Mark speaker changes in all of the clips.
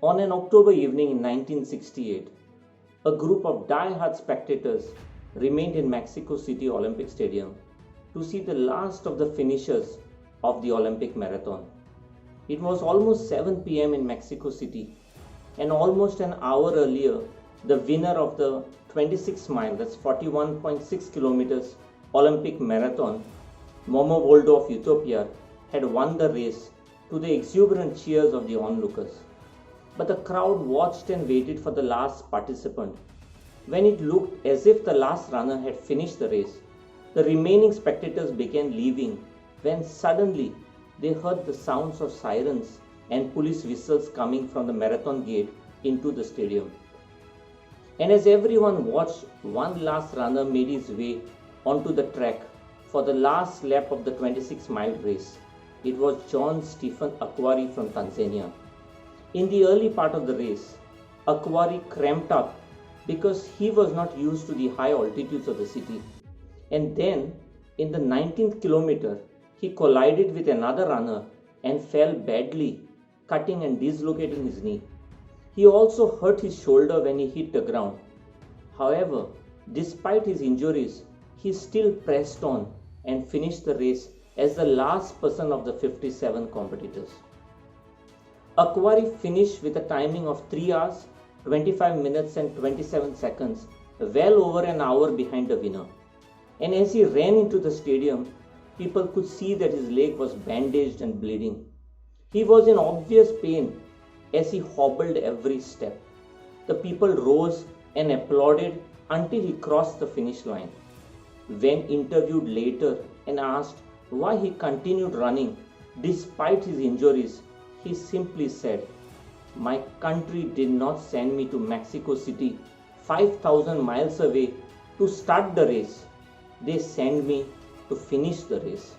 Speaker 1: On an October evening in 1968, a group of die-hard spectators remained in Mexico City Olympic Stadium to see the last of the finishers of the Olympic marathon. It was almost 7 p.m. in Mexico City, and almost an hour earlier, the winner of the 26 mile, that's 41.6 kilometers Olympic marathon, Momo Voldo of Ethiopia, had won the race to the exuberant cheers of the onlookers. But the crowd watched and waited for the last participant. When it looked as if the last runner had finished the race, the remaining spectators began leaving when suddenly they heard the sounds of sirens and police whistles coming from the marathon gate into the stadium. And as everyone watched, one last runner made his way onto the track for the last lap of the 26-mile race. It was John Stephen Akhwari from Tanzania. In the early part of the race, Akhwari cramped up because he was not used to the high altitudes of the city. And then, in the 19th kilometer, he collided with another runner and fell badly, cutting and dislocating his knee. He also hurt his shoulder when he hit the ground. However, despite his injuries, he still pressed on and finished the race as the last person of the 57 competitors. Akhwari finished with a timing of 3 hours, 25 minutes and 27 seconds, well over an hour behind the winner. And as he ran into the stadium, people could see that his leg was bandaged and bleeding. He was in obvious pain as he hobbled every step. The people rose and applauded until he crossed the finish line. When interviewed later and asked why he continued running despite his injuries, he simply said, "My country did not send me to Mexico City, 5,000 miles away, to start the race. They sent me to finish the race."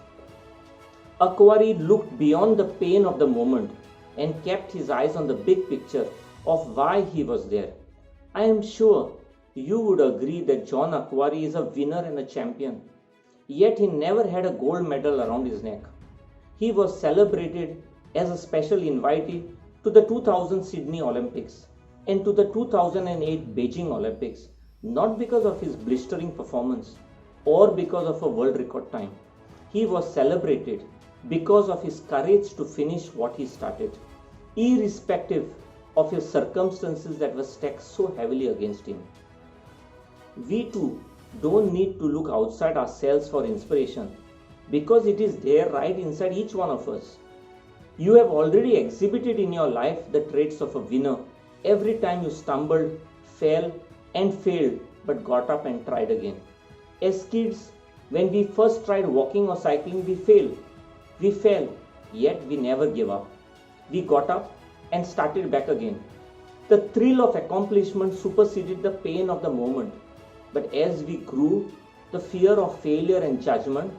Speaker 1: Akhwari looked beyond the pain of the moment and kept his eyes on the big picture of why he was there. I am sure you would agree that John Akhwari is a winner and a champion. Yet he never had a gold medal around his neck. He was celebrated as a special invitee to the 2000 Sydney Olympics and to the 2008 Beijing Olympics, not because of his blistering performance or because of a world record time. He was celebrated because of his courage to finish what he started, irrespective of his circumstances that were stacked so heavily against him. We too don't need to look outside ourselves for inspiration, because it is there right inside each one of us. You have already exhibited in your life the traits of a winner every time you stumbled, fell and failed but got up and tried again. As kids, when we first tried walking or cycling, we failed. We fell, yet we never gave up. We got up and started back again. The thrill of accomplishment superseded the pain of the moment. But as we grew, the fear of failure and judgment,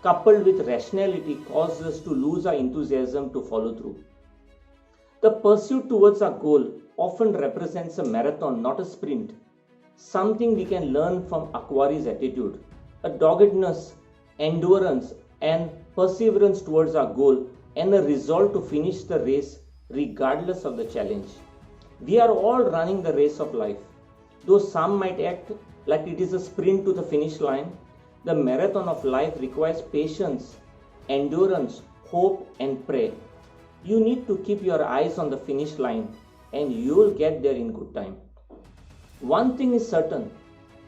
Speaker 1: coupled with rationality, caused us to lose our enthusiasm to follow through. The pursuit towards our goal often represents a marathon, not a sprint. Something we can learn from Akhwari's attitude, a doggedness, endurance, and perseverance towards our goal, and a resolve to finish the race regardless of the challenge. We are all running the race of life. Though some might act like it is a sprint to the finish line, the marathon of life requires patience, endurance, hope, and prayer. You need to keep your eyes on the finish line, and you will get there in good time. One thing is certain,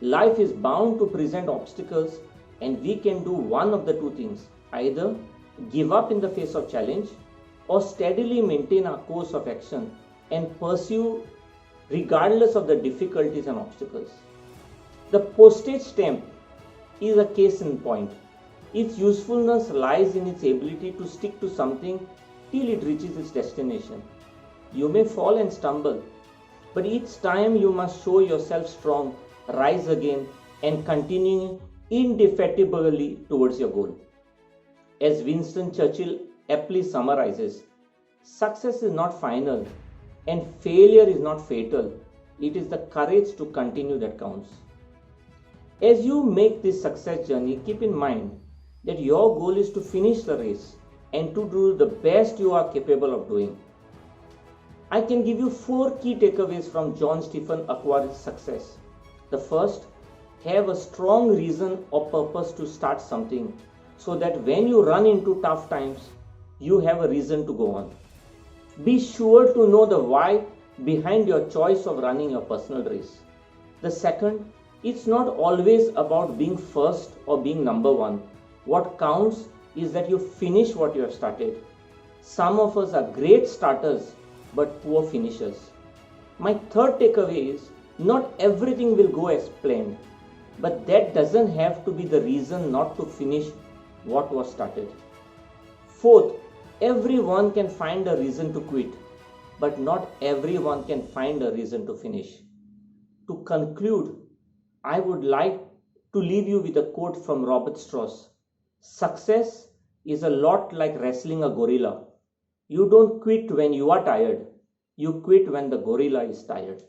Speaker 1: life is bound to present obstacles, and we can do one of the two things: either give up in the face of challenge or steadily maintain our course of action and pursue regardless of the difficulties and obstacles. The postage stamp is a case in point. Its usefulness lies in its ability to stick to something till it reaches its destination. You may fall and stumble, but each time you must show yourself strong, rise again, and continue indefatigably towards your goal. As Winston Churchill aptly summarizes, success is not final and failure is not fatal. It is the courage to continue that counts. As you make this success journey, keep in mind that your goal is to finish the race and to do the best you are capable of doing. I can give you 4 key takeaways from John Stephen Acqua's success. The first, have a strong reason or purpose to start something so that when you run into tough times, you have a reason to go on. Be sure to know the why behind your choice of running your personal race. The second, it's not always about being first or being number one. What counts is that you finish what you have started. Some of us are great starters but poor finishers. My third takeaway is not everything will go as planned, but that doesn't have to be the reason not to finish what was started. Fourth, everyone can find a reason to quit, but not everyone can find a reason to finish. To conclude, I would like to leave you with a quote from Robert Strauss. Success is a lot like wrestling a gorilla. You don't quit when you are tired. You quit when the gorilla is tired.